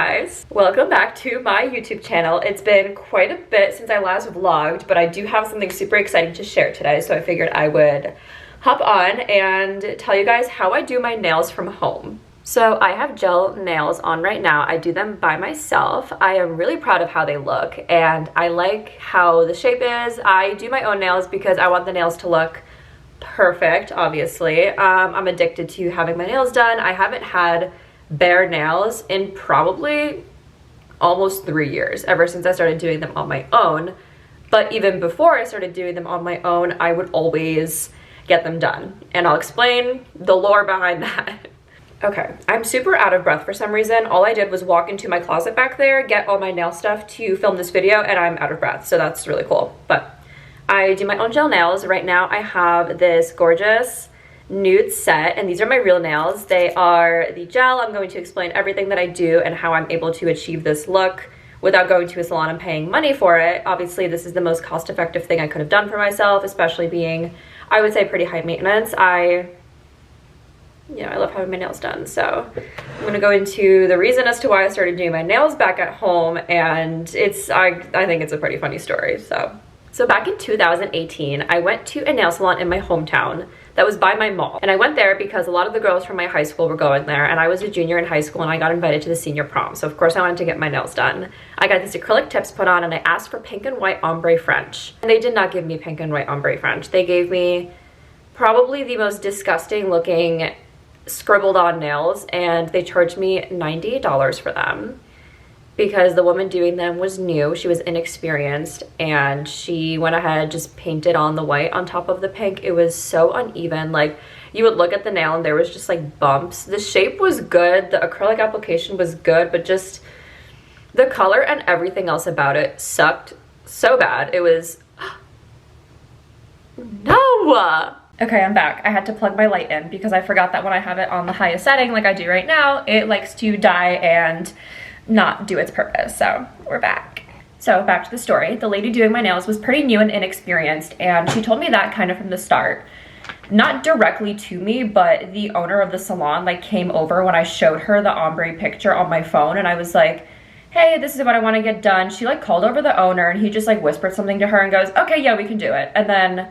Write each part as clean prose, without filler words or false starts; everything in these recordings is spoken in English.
guys, welcome back to my YouTube channel. It's been quite a bit since I last vlogged, but I do have something super exciting to share today, so I figured I would hop on and tell you guys how I do my nails from home. So I have gel nails on right now. I do them by myself. I am really proud of how they look and I like how the shape is. I do my own nails because I want the nails to look perfect, obviously. I'm addicted to having my nails done. I haven't had bare nails in probably almost 3 years, ever since I started doing them on my own. But even before I started doing them on my own, I would always get them done. And I'll explain the lore behind that. Okay, I'm super out of breath for some reason. All I did was walk into my closet back there, get all my nail stuff to film this video, and I'm out of breath, so that's really cool. But I do my own gel nails. Right now I have this gorgeous nude set, and these are my real nails. They are the gel. I'm going to explain everything that I do and how I'm able to achieve this look without going to a salon and paying money for it. Obviously, this is the most cost-effective thing I could have done for myself, especially being, I would say, pretty high maintenance. I love having my nails done, so I'm gonna go into the reason as to why I started doing my nails back at home, and I think it's a pretty funny story. So back in 2018, I went to a nail salon in my hometown that was by my mall, and I went there because a lot of the girls from my high school were going there, and I was a junior in high school and I got invited to the senior prom, so of course I wanted to get my nails done. I got these acrylic tips put on and I asked for pink and white ombre French, and they did not give me pink and white ombre French. They gave me probably the most disgusting looking scribbled on nails, and they charged me $90 for them because the woman doing them was new. She was inexperienced, and she went ahead, just painted on the white on top of the pink. It was so uneven. Like, you would look at the nail and there was just like bumps. The shape was good, the acrylic application was good, but just the color and everything else about it sucked so bad. It was no. Okay, I'm back. I had to plug my light in because I forgot that when I have it on the highest setting like I do right now, it likes to die and not do its purpose. So we're back. So back to the story. The lady doing my nails was pretty new and inexperienced, and she told me that kind of from the start. Not directly to me, but the owner of the salon like came over when I showed her the ombre picture on my phone, and I was like, hey, this is what I want to get done. She like called over the owner and he just like whispered something to her and goes, okay, yeah, we can do it. And then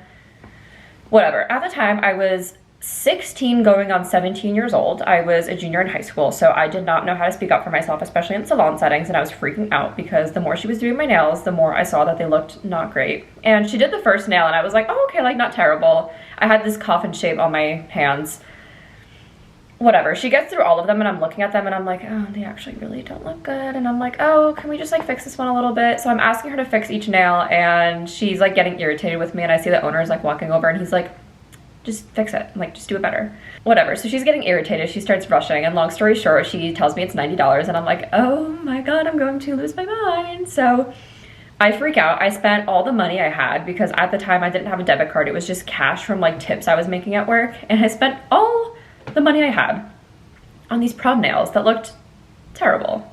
whatever. At the time, I was 16 going on 17 years old. I was a junior in high school, so I did not know how to speak up for myself, especially in salon settings, and I was freaking out because the more she was doing my nails, the more I saw that they looked not great. And she did the first nail, and I was like, oh, okay, like not terrible. I had this coffin shape on my hands. Whatever. She gets through all of them, and I'm looking at them, and I'm like, oh, they actually really don't look good. And I'm like, oh, can we just like fix this one a little bit? So I'm asking her to fix each nail, and she's like getting irritated with me, and I see the owner is like walking over, and he's like, just fix it, like just do it better. Whatever. So she's getting irritated, she starts rushing, and long story short, she tells me it's $90, and I'm like, oh my god, I'm going to lose my mind. So I freak out. I spent all the money I had because at the time I didn't have a debit card. It was just cash from like tips I was making at work, and I spent all the money I had on these prom nails that looked terrible.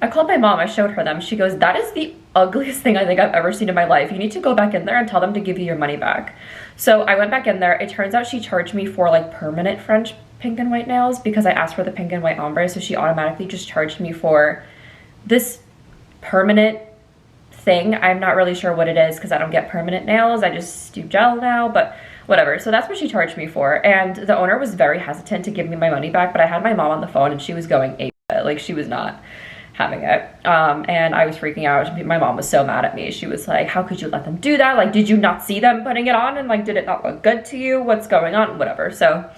I called my mom, I showed her them. She goes, that is the ugliest thing I think I've ever seen in my life. You need to go back in there and tell them to give you your money back. So I went back in there. It turns out she charged me for like permanent French pink and white nails because I asked for the pink and white ombre, so she automatically just charged me for this permanent thing. I'm not really sure what it is because I don't get permanent nails. I just do gel now, but whatever. So that's what she charged me for, and the owner was very hesitant to give me my money back, but I had my mom on the phone and she was going ape. Like, she was not having it, and I was freaking out. My mom was so mad at me. She was like, how could you let them do that? Like, did you not see them putting it on, and like, did it not look good to you? What's going on? Whatever. So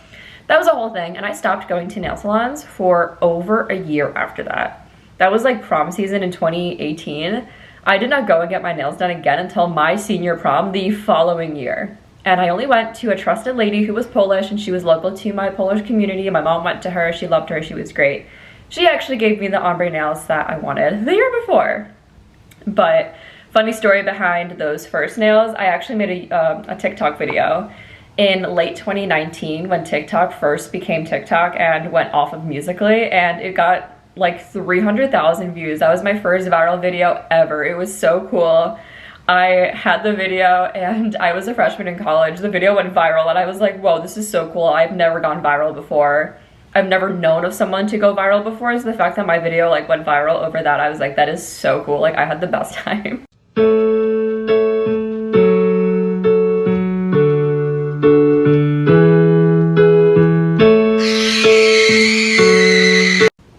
that was a whole thing, and I stopped going to nail salons for over a year after that. That was like prom season in 2018. I did not go and get my nails done again until my senior prom the following year. And I only went to a trusted lady who was Polish, and she was local to my Polish community. My mom went to her. She loved her. She was great. She actually gave me the ombre nails that I wanted the year before. But funny story behind those first nails, I actually made a TikTok video in late 2019 when TikTok first became TikTok and went off of Musical.ly, and it got like 300,000 views. That was my first viral video ever. It was so cool. I had the video and I was a freshman in college. The video went viral and I was like, whoa, this is so cool. I've never gone viral before. I've never known of someone to go viral before. So the fact that my video like went viral over that, I was like, that is so cool. Like, I had the best time.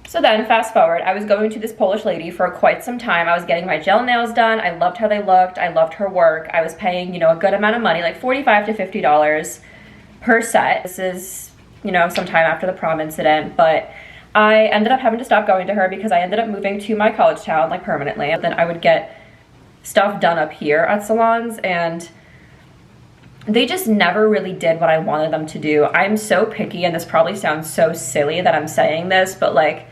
So then fast forward, I was going to this Polish lady for quite some time. I was getting my gel nails done. I loved how they looked. I loved her work. I was paying, you know, a good amount of money, like $45 to $50 per set. This is, you know, sometime after the prom incident, but I ended up having to stop going to her because I ended up moving to my college town, like permanently. Then I would get stuff done up here at salons, and they just never really did what I wanted them to do. I'm so picky, and this probably sounds so silly that I'm saying this, but like,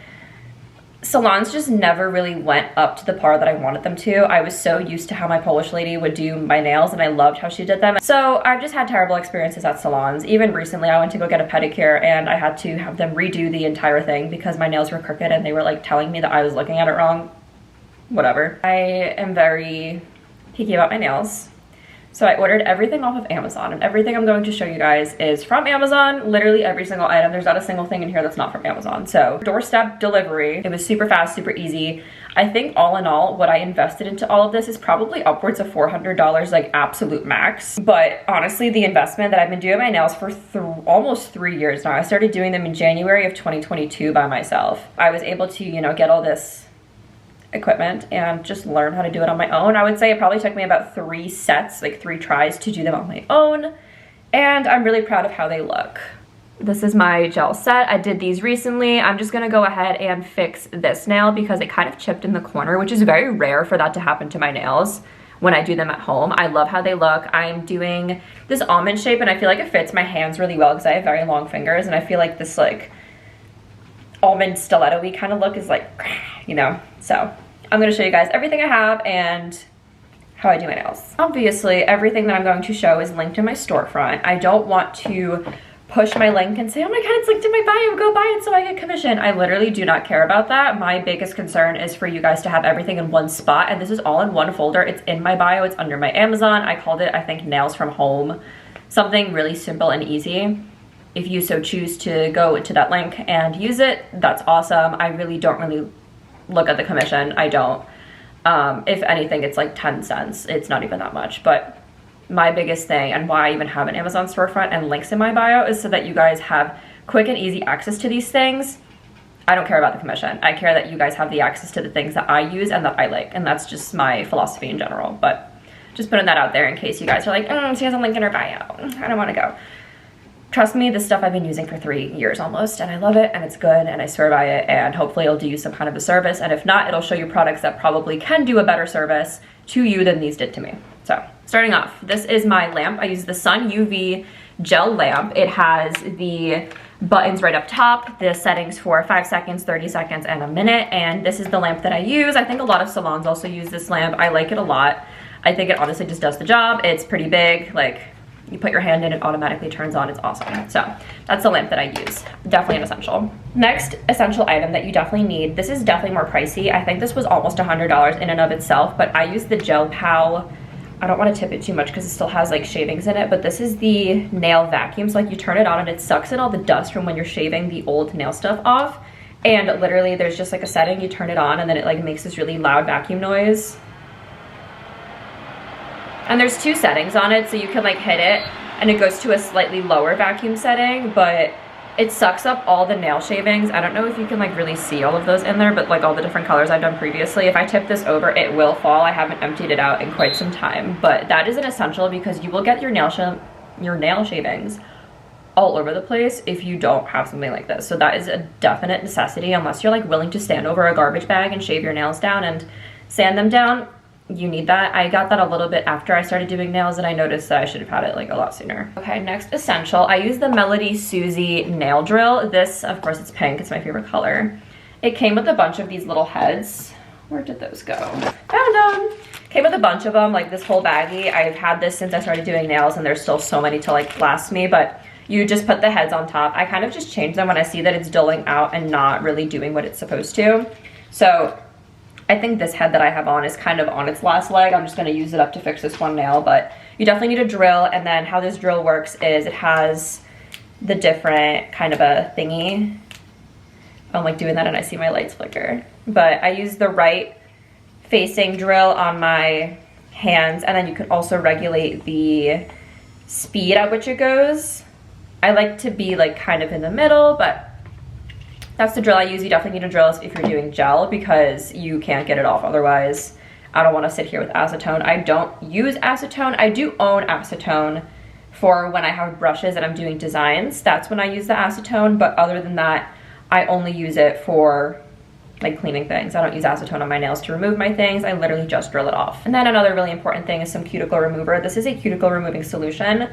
salons just never really went up to the par that I wanted them to. I was so used to how my Polish lady would do my nails, and I loved how she did them. So I've just had terrible experiences at salons. Even recently I went to go get a pedicure and I had to have them redo the entire thing because my nails were crooked and they were like telling me that I was looking at it wrong. Whatever. I am very picky about my nails. So I ordered everything off of Amazon, and everything I'm going to show you guys is from Amazon. Literally every single item. There's not a single thing in here that's not from Amazon. So doorstep delivery. It was super fast, super easy. I think all in all, what I invested into all of this is probably upwards of $400, like absolute max. But honestly, the investment that I've been doing my nails for almost 3 years now. I started doing them in January of 2022 by myself. I was able to, you know, get all this equipment and just learn how to do it on my own. I would say it probably took me about 3 sets, like 3 tries to do them on my own, and I'm really proud of how they look. This is my gel set. I did these recently. I'm just gonna go ahead and fix this nail because it kind of chipped in the corner, which is very rare for that to happen to my nails when I do them at home. I love how they look. I'm doing this almond shape, and I feel like it fits my hands really well because I have very long fingers, and I feel like this like almond stiletto-y kind of look is like, you know. So I'm going to show you guys everything I have and how I do my nails. Obviously, everything that I'm going to show is linked in my storefront. I don't want to push my link and say, oh my god, it's linked in my bio, go buy it so I get commission. I literally do not care about that. My biggest concern is for you guys to have everything in one spot, and this is all in one folder. It's in my bio, it's under my Amazon. I called it, I think, Nails from Home. Something really simple and easy. If you so choose to go to that link and use it, that's awesome. I really don't look at the commission. I don't. If anything, it's like 10 cents. It's not even that much. But my biggest thing, and why I even have an Amazon storefront and links in my bio, is so that you guys have quick and easy access to these things. I don't care about the commission. I care that you guys have the access to the things that I use and that I like. And that's just my philosophy in general. But just putting that out there in case you guys are like, she has a link in her bio. I don't want to go. Trust me, this stuff I've been using for 3 years almost, and I love it, and it's good, and I swear by it, and hopefully it'll do you some kind of a service, and if not, it'll show you products that probably can do a better service to you than these did to me. So, starting off, this is my lamp. I use the Sun UV gel lamp. It has the buttons right up top, the settings for 5 seconds, 30 seconds, and a minute, and this is the lamp that I use. I think a lot of salons also use this lamp. I like it a lot. I think it honestly just does the job. It's pretty big, like, you put your hand in, it automatically turns on. It's awesome. So that's the lamp that I use. Definitely an essential. Next essential item that you definitely need. This is definitely more pricey. I think this was almost $100 in and of itself, but I use the Gel Pal. I don't want to tip it too much because it still has like shavings in it, but this is the nail vacuum. So like you turn it on and it sucks in all the dust from when you're shaving the old nail stuff off. And literally there's just like a setting, you turn it on and then it like makes this really loud vacuum noise. And there's 2 settings on it, so you can like hit it and it goes to a slightly lower vacuum setting, but it sucks up all the nail shavings. I don't know if you can like really see all of those in there, but like all the different colors I've done previously. If I tip this over, it will fall. I haven't emptied it out in quite some time, but that is an essential because you will get your nail shavings all over the place if you don't have something like this. So that is a definite necessity unless you're like willing to stand over a garbage bag and shave your nails down and sand them down. You need that. I got that a little bit after I started doing nails and I noticed that I should have had it like a lot sooner. Okay, next essential. I use the Melody Susie nail drill. This, of course, it's pink. It's my favorite color. It came with a bunch of these little heads. Where did those go? Found them. Came with a bunch of them, like this whole baggie. I've had this since I started doing nails and there's still so many to like last me, but you just put the heads on top. I kind of just change them when I see that it's dulling out and not really doing what it's supposed to. So I think this head that I have on is kind of on its last leg. I'm just going to use it up to fix this one nail, but you definitely need a drill. And then how this drill works is it has the different kind of a thingy I don't like doing that and I see my lights flicker. But I use the right facing drill on my hands, and then you can also regulate the speed at which it goes. I like to be like kind of in the middle, but that's the drill I use. You definitely need a drill if you're doing gel because you can't get it off otherwise. I don't want to sit here with acetone. I don't use acetone. I do own acetone for when I have brushes and I'm doing designs. That's when I use the acetone, but other than that, I only use it for like cleaning things. I don't use acetone on my nails to remove my things. I literally just drill it off. And then another really important thing is some cuticle remover. This is a cuticle removing solution.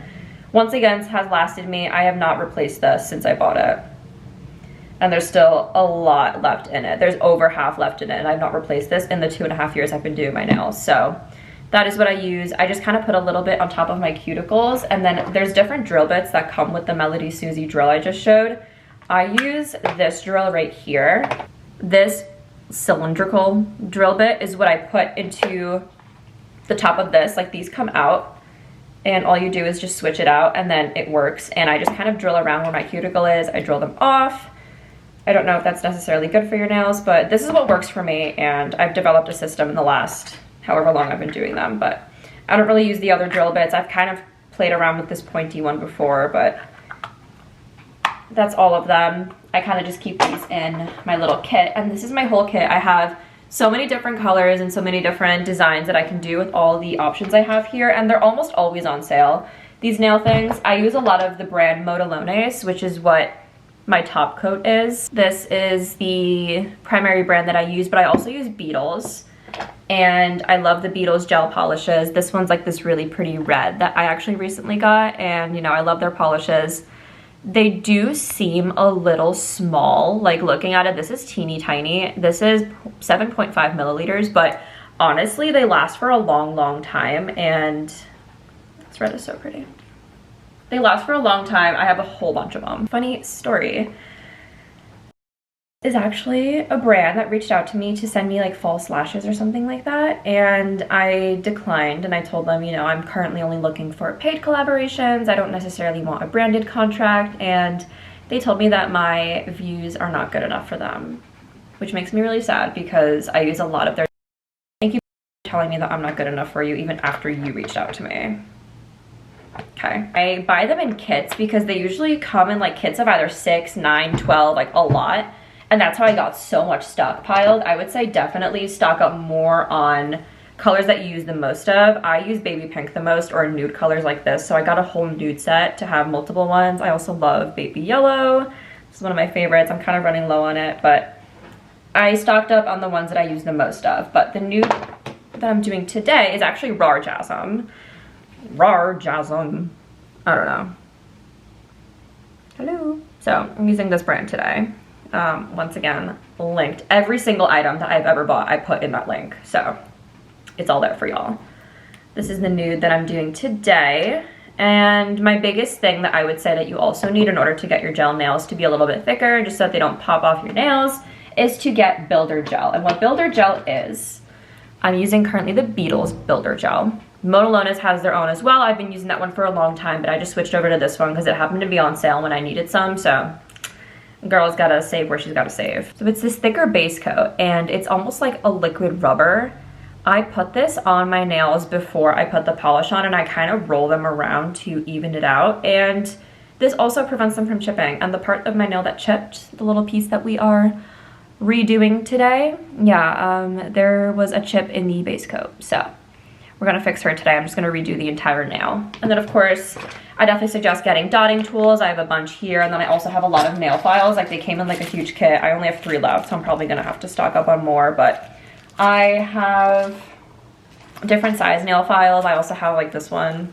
Once again, it has lasted me. I have not replaced this since I bought it. And there's still a lot left in it. There's over half left in it, and I've not replaced this in the 2.5 years I've been doing my nails. So that is what I use. I just kind of put a little bit on top of my cuticles, and then there's different drill bits that come with the Melody Susie drill I just showed. I use this drill right here. This cylindrical drill bit is what I put into the top of this. Like, these come out, and all you do is just switch it out, and then it works. And I just kind of drill around where my cuticle is. I drill them off. I don't know if that's necessarily good for your nails, but this is what works for me, and I've developed a system in the last however long I've been doing them. But I don't really use the other drill bits. I've kind of played around with this pointy one before, but that's all of them. I kind of just keep these in my little kit, and this is my whole kit. I have so many different colors and so many different designs that I can do with all the options I have here, and they're almost always on sale. These nail things, I use a lot of the brand Modelones, which is what my top coat is. This is the primary brand that I use, but I also use Beetles, and I love the Beetles gel polishes. This one's like this really pretty red that I actually recently got, and you know, I love their polishes. They do seem a little small, like looking at it, this is teeny tiny. This is 7.5 milliliters, but honestly, they last for a long time, and this red is so pretty. They last for a long time. I have a whole bunch of them. Funny story is actually a brand that reached out to me to send me like false lashes or something like that, and I declined, and I told them, you know, I'm currently only looking for paid collaborations. I don't necessarily want a branded contract, and they told me that my views are not good enough for them, which makes me really sad because I use a lot of their. Thank you for telling me that I'm not good enough for you even after you reached out to me. Okay, I buy them in kits because they usually come in like kits of either 6, 9, 12, like a lot. And that's how I got so much stockpiled. I would say definitely stock up more on colors that you use the most of. I use baby pink the most, or nude colors like this. So I got a whole nude set to have multiple ones. I also love baby yellow. This is one of my favorites. I'm kind of running low on it, but I stocked up on the ones that I use the most of. But the nude that I'm doing today is actually Rarjasm. Rarjasm. I don't know. Hello. So I'm using this brand today. Once again, linked. Every single item that I've ever bought, I put in that link. So it's all there for y'all. This is the nude that I'm doing today. And my biggest thing that I would say that you also need in order to get your gel nails to be a little bit thicker, just so that they don't pop off your nails, is to get builder gel. And what builder gel is, I'm using currently the Beetles builder gel. Modelones has their own as well. I've been using that one for a long time, but I just switched over to this one because it happened to be on sale when I needed some. So girl's gotta save where she's gotta save. So it's this thicker base coat, and it's almost like a liquid rubber. I put this on my nails before I put the polish on, and I kind of roll them around to even it out. And this also prevents them from chipping. And the part of my nail that chipped, the little piece that we are redoing today, yeah, there was a chip in the base coat. So we're gonna fix her today. I'm just gonna redo the entire nail. And then of course, I definitely suggest getting dotting tools. I have a bunch here, and then I also have a lot of nail files. Like, they came in like a huge kit. I only have 3 left, so I'm probably gonna have to stock up on more, but I have different size nail files. I also have like this one.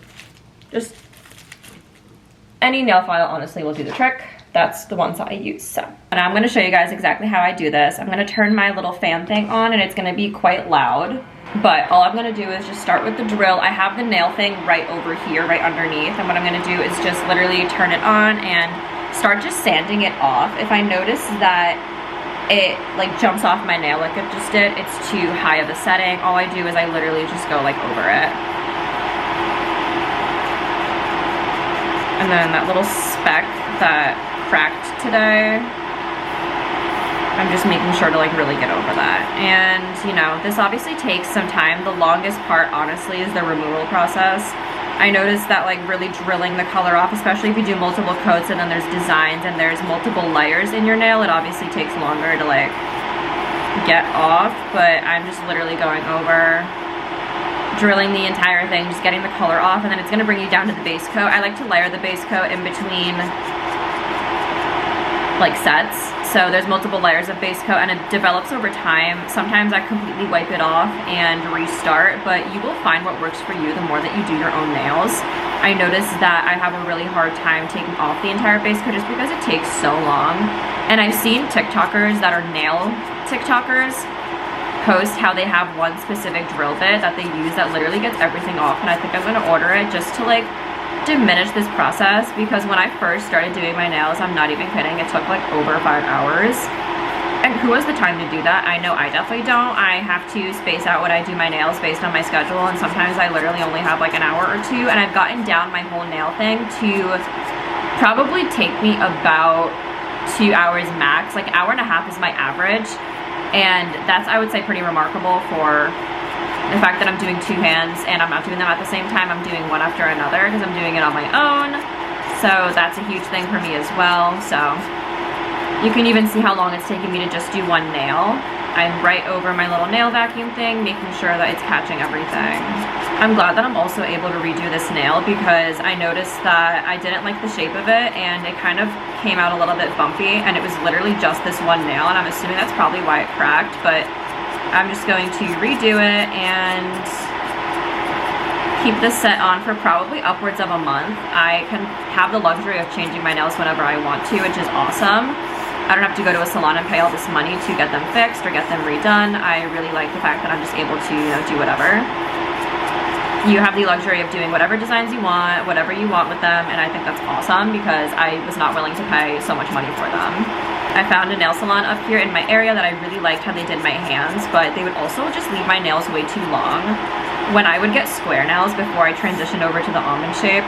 Just any nail file honestly will do the trick. That's the ones that I use. So, and I'm gonna show you guys exactly how I do this. I'm gonna turn my little fan thing on, and it's gonna be quite loud. But all I'm gonna do is just start with the drill. I have the nail thing right over here, right underneath. And what I'm gonna do is just literally turn it on and start just sanding it off. If I notice that it like jumps off my nail like it just did, it's too high of a setting, all I do is I literally just go like over it. And then that little speck that cracked today, I'm just making sure to like really get over that. And you know, this obviously takes some time. The longest part honestly is the removal process. I noticed that like really drilling the color off, especially if you do multiple coats and then there's designs and there's multiple layers in your nail, it obviously takes longer to like get off, but I'm just literally going over, drilling the entire thing, just getting the color off, and then it's gonna bring you down to the base coat. I like to layer the base coat in between like sets. So there's multiple layers of base coat and it develops over time. Sometimes I completely wipe it off and restart, but you will find what works for you the more that you do your own nails. I noticed that I have a really hard time taking off the entire base coat just because it takes so long. And I've seen TikTokers that are nail TikTokers post how they have one specific drill bit that they use that literally gets everything off, and I think I'm gonna order it just to like diminish this process, because when I first started doing my nails, I'm not even kidding, it took like over 5 hours. And who has the time to do that? I know I definitely don't. I have to space out when I do my nails based on my schedule, and sometimes I literally only have like an hour or two, and I've gotten down my whole nail thing to probably take me about 2 hours max. Like hour and a half is my average, and that's, I would say, pretty remarkable for the fact that I'm doing 2 hands and I'm not doing them at the same time. I'm doing one after another because I'm doing it on my own. So that's a huge thing for me as well. So you can even see how long it's taking me to just do one nail. I'm right over my little nail vacuum thing, making sure that it's catching everything. I'm glad that I'm also able to redo this nail because I noticed that I didn't like the shape of it and it kind of came out a little bit bumpy, and it was literally just this one nail, and I'm assuming that's probably why it cracked, but I'm just going to redo it and keep this set on for probably upwards of a month. I can have the luxury of changing my nails whenever I want to, which is awesome. I don't have to go to a salon and pay all this money to get them fixed or get them redone. I really like the fact that I'm just able to, you know, do whatever. You have the luxury of doing whatever designs you want, whatever you want with them, and I think that's awesome because I was not willing to pay so much money for them. I found a nail salon up here in my area that I really liked how they did my hands, but they would also just leave my nails way too long. When I would get square nails before I transitioned over to the almond shape,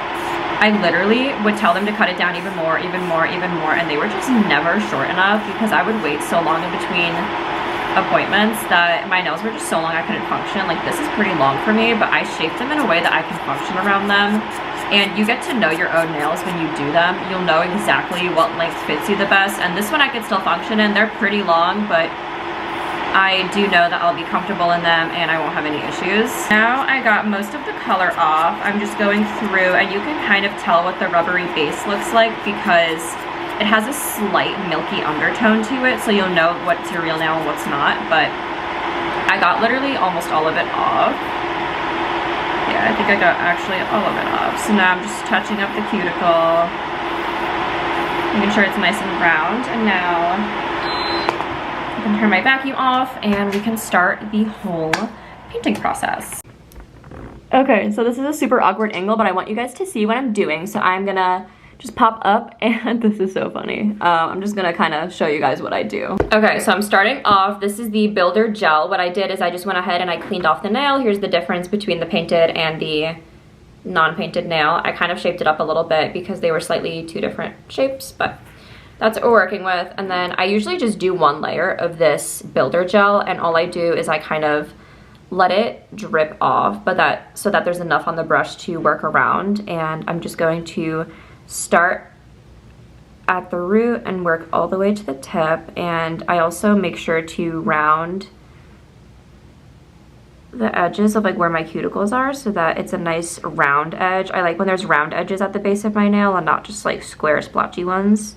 I literally would tell them to cut it down even more, and they were just never short enough because I would wait so long in between appointments that my nails were just so long I couldn't function. Like, this is pretty long for me, but I shaped them in a way that I can function around them. And you get to know your own nails when you do them. You'll know exactly what length fits you the best. And this one I could still function in. They're pretty long, but I do know that I'll be comfortable in them and I won't have any issues. Now I got most of the color off. I'm just going through, and you can kind of tell what the rubbery base looks like because it has a slight milky undertone to it, so you'll know what's your real nail and what's not. But I got literally almost all of it off. Yeah, I think I got actually all of it off. So now I'm just touching up the cuticle, making sure it's nice and round. And now I can turn my vacuum off and we can start the whole painting process. Okay, so this is a super awkward angle, but I want you guys to see what I'm doing. So I'm gonna just pop up, and this is so funny. I'm just gonna kind of show you guys what I do. Okay, so I'm starting off. This is the Builder Gel. What I did is I just went ahead and I cleaned off the nail. Here's the difference between the painted and the non-painted nail. I kind of shaped it up a little bit because they were slightly 2 different shapes, but that's what we're working with. And then I usually just do 1 layer of this Builder Gel, and all I do is I kind of let it drip off, but so that there's enough on the brush to work around. And I'm just going to start at the root and work all the way to the tip, and I also make sure to round the edges of like where my cuticles are so that it's a nice round edge. I like when there's round edges at the base of my nail and not just like square splotchy ones.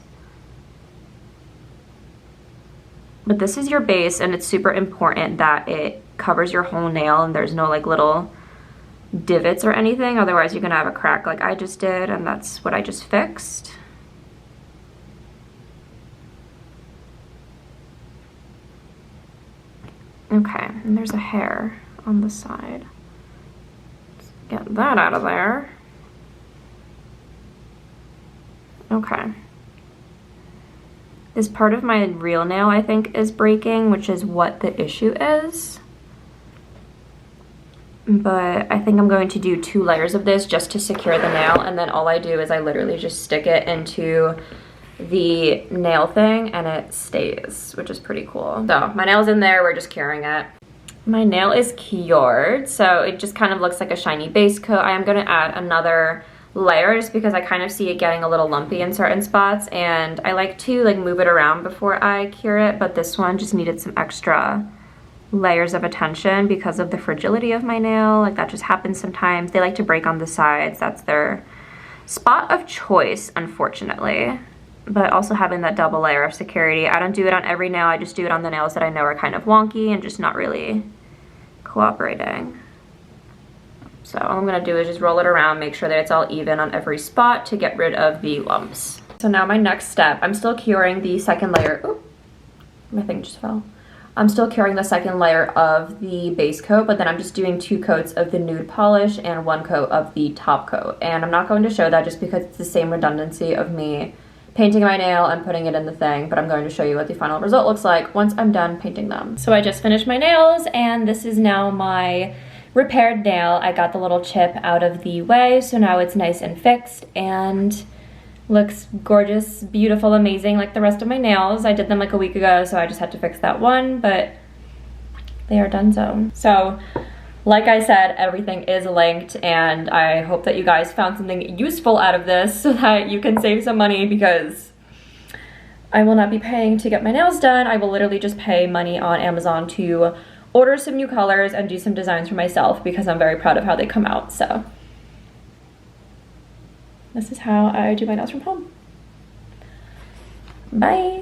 But this is your base, and it's super important that it covers your whole nail and there's no like little divots or anything, otherwise you're gonna have a crack like I just did, and that's what I just fixed. Okay, and there's a hair on the side. Let's get that out of there. Okay. This part of my real nail I think is breaking, which is what the issue is. But I think I'm going to do 2 layers of this just to secure the nail, and then all I do is I literally just stick it into the nail thing and it stays, which is pretty cool. So my nail's in there, we're just curing it. My nail is cured, so it just kind of looks like a shiny base coat. I am gonna add another layer just because I kind of see it getting a little lumpy in certain spots, and I like to like move it around before I cure it, but this one just needed some extra layers of attention because of the fragility of my nail. Like that just happens sometimes. They like to break on the sides. That's their spot of choice, unfortunately. But also having that double layer of security. I don't do it on every nail, I just do it on the nails that I know are kind of wonky and just not really cooperating. So all I'm gonna do is just roll it around, make sure that it's all even on every spot to get rid of the lumps. So now my next step, I'm still curing the second layer. Oop, my thing just fell. I'm still curing the second layer of the base coat, but then I'm just doing 2 coats of the nude polish and 1 coat of the top coat. And I'm not going to show that just because it's the same redundancy of me painting my nail and putting it in the thing, but I'm going to show you what the final result looks like once I'm done painting them. So I just finished my nails, and this is now my repaired nail. I got the little chip out of the way, so now it's nice and fixed and looks gorgeous, beautiful, amazing like the rest of my nails. I did them like a week ago, so I just had to fix that one, but they are done. So like I said, everything is linked, and I hope that you guys found something useful out of this so that you can save some money, because I will not be paying to get my nails done. I will literally just pay money on Amazon to order some new colors and do some designs for myself because I'm very proud of how they come out. So this is how I do my nails from home. Bye.